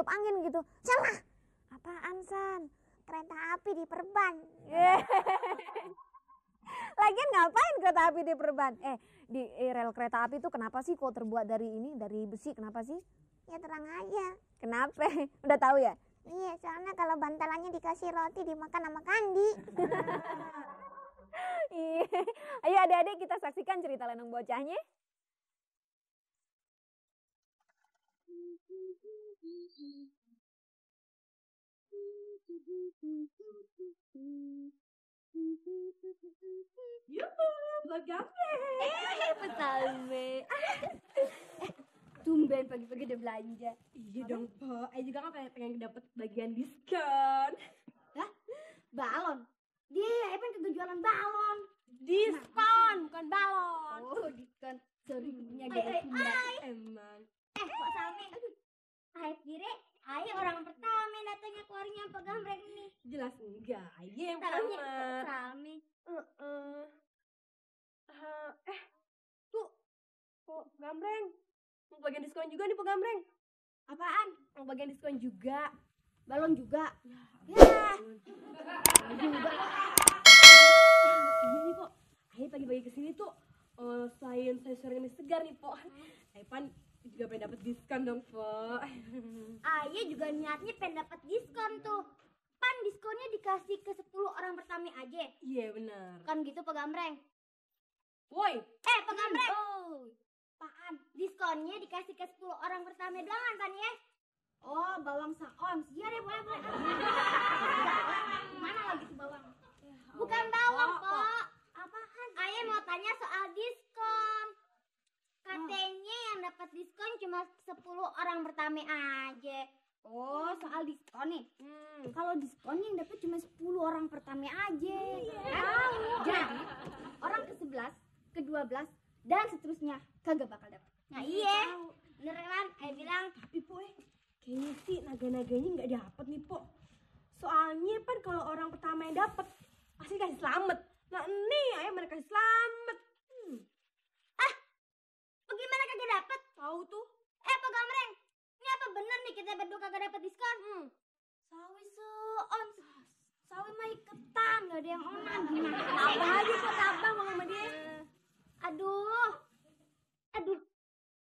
tiup angin gitu. Salah. Apaan San? Kereta api diperban. Lagian ngapain kereta api diperban? Di rel kereta api itu kenapa sih kok terbuat dari ini, dari besi? Kenapa sih? Ya terang aja. Kenapa? Udah tahu ya? Iya, soalnya kalau bantalannya dikasih roti dimakan sama Kandi. Ayo adik-adik kita saksikan cerita Lenong Bocahnya. Yuhu, Bagamreng. Petalme. Tumben pagi-pagi udah belanja. Iya dong, Po. Ayo juga kan pengen dapet bagian diskon. Hah? Balon? Dia, pengen kagak jualan balon. Diskon, bukan balon. Oh, diskon. Sorry, punya gede kumbat. Emang. Kok Salme? Ayo kira, ayo orang pertama datangnya ke warungnya Pak Gambreng ini. Jelas enggak, ayo yang Taruhnya pertama. Salme. Tuh, Po Gambreng. Mau bagian diskon juga nih, Po Gambreng. Apaan? Mau bagian diskon juga. Balon juga. Ya. Juga. Ini nih, Po. Ayo pagi-pagi kesini tuh. Selain sayur-sayuran yang segar nih, Po. Ayo Pan juga pengen dapet diskon dong, Po. Ayo juga niatnya pengen dapat diskon tuh. Pan diskonnya dikasih ke 10 orang pertama aja. Iya, benar. Kan gitu Pak Gambreng. Woi. Pak Gambreng. Apaan? Diskonnya dikasih ke 10 orang pertama doang kan ya? Oh, bawang saons. Iya deh, boleh. Mana lagi tuh bawang? Bukan bawang, Pak. Apaan? Ayah mau tanya soal diskon. Katanya yang dapat diskon cuma 10 orang pertama aja. Oh, soal diskon nih. Kalau diskon yang dapat cuma 10 orang pertama aja. Jadi, orang ke-11, ke-12 dan seterusnya kagak bakal dapat. Nah, iya. Beneran, ayah bilang. Tapi Po, kayaknya sih naga-naganya nggak dapet nih, Po. Soalnya Pan kalau orang pertama yang dapet pasti kasih selamat. Nah, nih ayah mana kasih selamat. Bagaimana kagak dapet? Tahu tuh. Pak Gambreng, ini apa bener nih kita berdua kagak dapet diskon? Sawi seon, sawi mah iketan, gak ada yang onan. Gimana? Apa aja kok tabang ngomong sama dia. Aduh,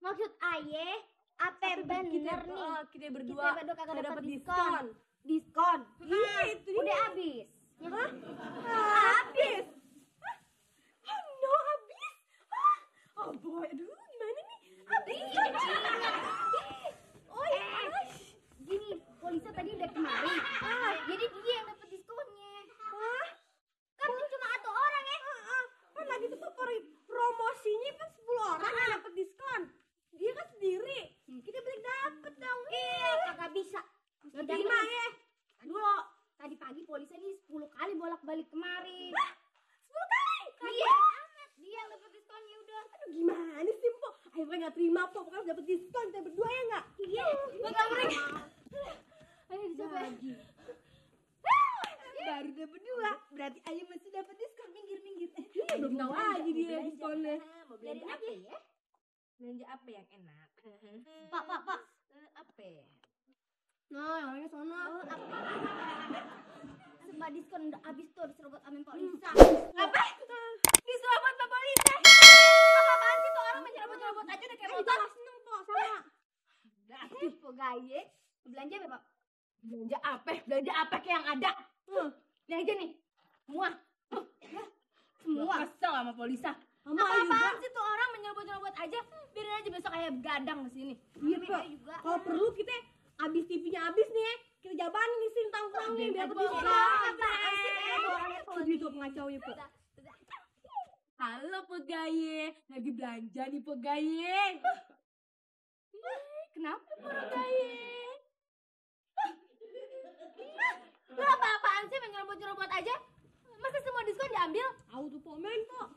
maksud ayah, apa bener nih? Kita berdua kagak dapet dapet diskon. Diskon? Iya, itu dia. Udah habis. Hah? Habis? Oh no, habis? Oh boy, aduh gimana nih? Habis? Gini, Polisa tadi udah kemari. Jadi dia yang dapet diskonnya. Kan cuma satu orang ya. Kan lagi tuh promosinya kan 10 orang yang dapet diskon. Dia kan sendiri. Kita balik dapet dong. Kagak bisa. Gak terima ya. Dulu, tadi pagi Polisi nih 10 kali bolak-balik kemari. 10 kali? Iya. Dia yang dapet diskonnya udah. Aduh gimana sih Po? Akhirnya gak terima Po. Pokoknya dapet diskon kita berdua ya gak? Iya. Bang Gambreng. Ayo dicoba. Baru dapet 2. Berarti Ayu masih dapet diskon. Minggir. Belum tahu aja dia diskonnya. Mau belanja apa ya? Belanja apa yang enak? Pak. Apa? Nah, orangnya sono. Semua diskon udah habis tuh diserobot amin Polisa. Apa? Diserobot Pak Polisi. Apaan sih tuh orang mencerobot-cerobot aja udah kayak motor. Seneng Po sama. Udah aktif kok gaye. Belanja apa, Pak? Belanja apa kayak yang ada? Ini aja nih. Semua. Kesel sama Polisa. Apaan sih tuh orang menyerobot-nyerobot aja? Biarin aja besok kayak begadang di sini. Iya, Pak. Kalau perlu kita abis TV-nya abis nih, kita jabanin di sini tangkrongnya biar dapet diskon. Apaan sih? Sedih tuh pengacaunya, Po. Halo Pegaye, lagi belanja nih Pegaye. Kenapa Pegaye? Lu apa-apaan sih menyerobot-nyerobot aja? Masa semua diskon diambil? Tahu tuh Pomen kok.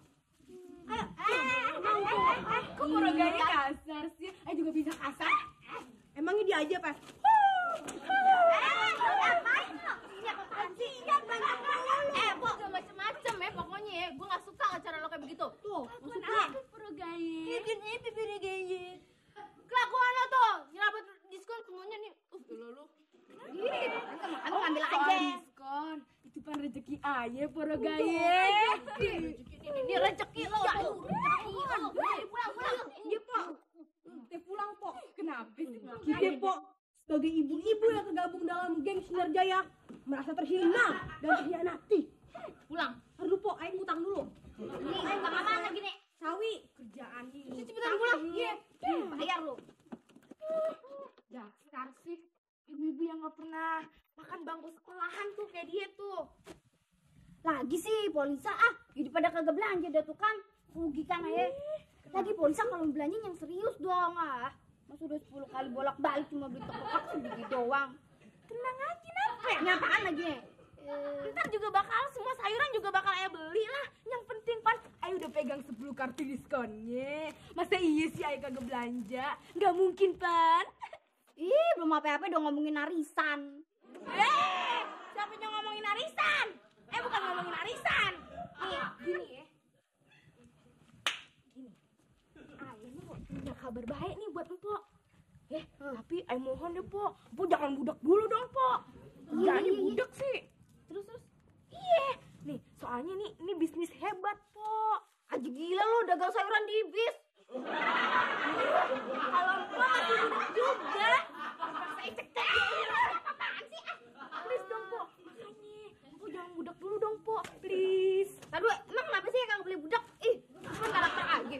Ayo. Kok Pegaye kasar sih? Juga bisa kasar. Emangnya dia aja, Pak? Ngapain lo? Ini apaan sih? Pok, gak macem-macem ya pokoknya ya. Gue gak suka cara lo kayak begitu. Tuh, Maksudnya Pegaye. Kelakuan lo tuh nyerabut diskon semuanya nih. aja. Diskon. Itu kan rezeki aye poro gaye. Ini rezeki lo. Pulang. Iya, Pok. Teh pulang, Pok. Kenapa sih? Kita, Pok, sebagai ibu-ibu yang tergabung dalam geng Sinar Jaya merasa terhina dan terhianati. Pulang. Aduh, Pok, ayo ngutang dulu. Ini utang apa lagi nih? Sawi kerjaan ini. Cepetan pulang. Iya. Bayar lu. Dasar sih ibu-ibu yang nggak pernah makan bangku sekolahan tuh kayak dia tuh. Lagi sih Polisa jadi pada kagak belanja dah tuh kan. Rugi kan aja. Lagi Polisa kalau belanja yang serius dong Masa udah 10 kali bolak-balik cuma beli tepuk sedikit doang. Tenang aja, kenapa? Nyapaan lagi? Ntar juga bakal semua sayuran juga bakal ayah beli lah. Yang penting pas ayah udah pegang 10 kartu diskonnya. Masa iya sih ayah kagak belanja? Nggak mungkin, Pan. Ih, belum apa-apa udah ngomongin arisan. Siapa yang ngomongin arisan? Bukan ngomongin arisan. Nih, gini ya. Gini. Ayah nih punya kabar baik nih buat Empok. Tapi ayah mohon deh, Pok. Empok jangan budak dulu dong, Pok. Jangan budak sih. Terus. Iya. Nih, soalnya nih, ini bisnis hebat, Pok. Aji gila lo dagang sayuran di bis. Kalau Empok masih budak juga. Saya cekek. Apaan sih? Please dong, Pok. Makanya, Empok jangan budak dulu dong, Pok. Please. Aduh, emang kenapa sih kagak beli budak? Ih, cuma karakter aja.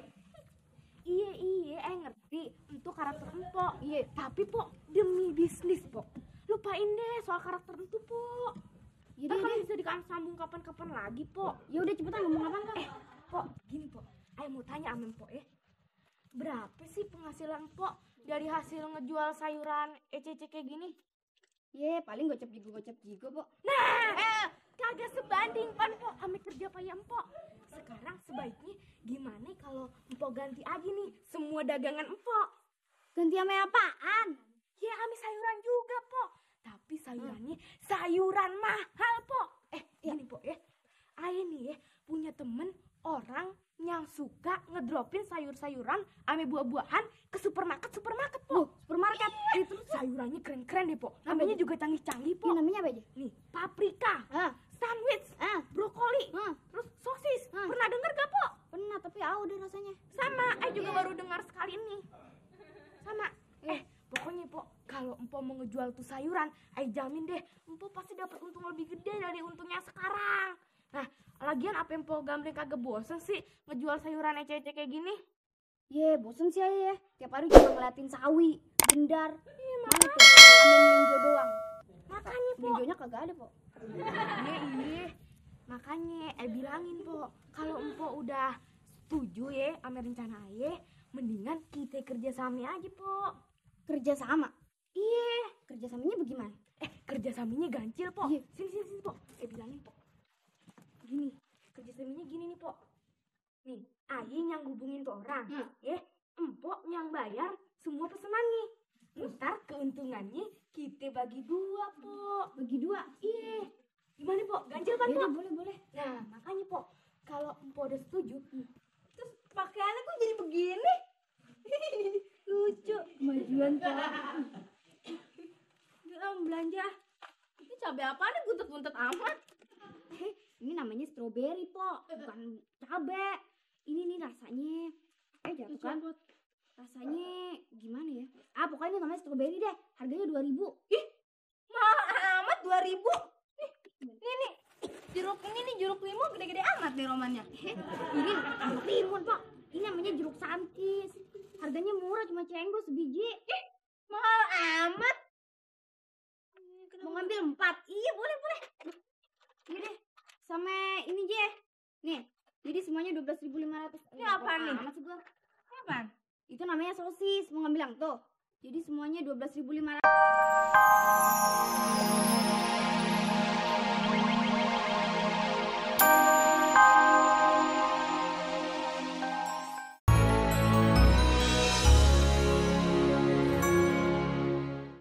Iya, ngerti. Untuk karakter Empok. Iya, tapi Pok, demi bisnis, Pok. Lupain deh soal karakter itu, Pok. Jadi kan bisa disambung kapan-kapan lagi, Pok. Ya udah cepetan ngomong apaan kan? Pok, gini, Pok. Ayo mau tanya sama Empok ya. Berapa sih penghasilan Empok dari hasil ngejual sayuran ECC kayak gini? Paling gocap jigo, Pok. Nah, kagak sebanding pan, Pok, sama kerja payah Empok. Sekarang sebaiknya gimana kalau Empok ganti aja nih semua dagangan Empok. Ganti sama apaan? Ya, sama sayuran juga, Pok. Tapi sayurannya sayuran mahal, Pok. Gini, Pok ya. Ayah nih ya punya temen orang yang suka ngedropin sayur-sayuran sama buah-buahan ke supermarket, Pok. Supermarket? Itu sayurannya keren-keren deh, Pok. Namanya juga canggih-canggih, Pok. Namanya apa aja? Nih, paprika, sandwich, brokoli, terus sosis. Pernah denger gak, Pok? Pernah, tapi udah rasanya. Sama, juga baru dengar sekali nih. Sama. Pokoknya, Pok, kalau Empok mau ngejual tuh sayuran, jamin deh, Empok pasti dapat untung lebih gede dari untungnya sekarang. Nah, lagian apa Empok gambling kagak bosen sih ngejual sayuran ece-ece kayak gini? Bosen sih ya. Tiap hari cuma ngeliatin sawi, gendar. Mana tuh? Ambil melinjo doang. Makanya, Pok. Melinjonya kagak ada, Pok. Iya. Makanya, bilangin, Pok, kalau Empok udah setuju ya sama rencana ayah, mendingan kita kerjasamanya aja, Pok. Kerjasama? Iya. Kerjasamanya bagaimana? Kerjasamanya gancil, Pok. Iya. Sini, Pok. Bilangin, Pok. Gini, kerjasamanya gini nih, Pok. Nih, ayah yang hubungin tuh orang. Empok yang bayar semua pesenannya. Ntar keuntungannya kita bagi 2, Pok. Bagi 2? Iya. Gimana, Pok? Ganjil kan, Pok? Boleh. Nah, makanya, Pok, kalau Empok udah setuju, terus pakaiannya kok jadi begini? Lucu. Kemajuan, Pok. Belanja. Ini cabai apa nih buntut-buntut amat? Ini namanya stroberi, Pok. Bukan cabai. Ini nih rasanya. Jatuh kan? Rasanya gimana ya? Pokoknya ini namanya stroberi deh. Harganya 2.000. Ih, mahal amat 2.000. Nih, jeruk limau gede-gede amat nih romannya. Ini jeruk limun, Pak. Ini namanya jeruk santis. Harganya murah, cuma cenggol sebiji. Mahal amat. Mau ngambil 4? Iya, boleh. Ini deh. Sama ini je. Nih, jadi semuanya 12.500. Ini apaan nih? Amat sih gua. Apaan? Itu namanya sosis. Mau ngambil yang tuh. Jadi semuanya 12.500.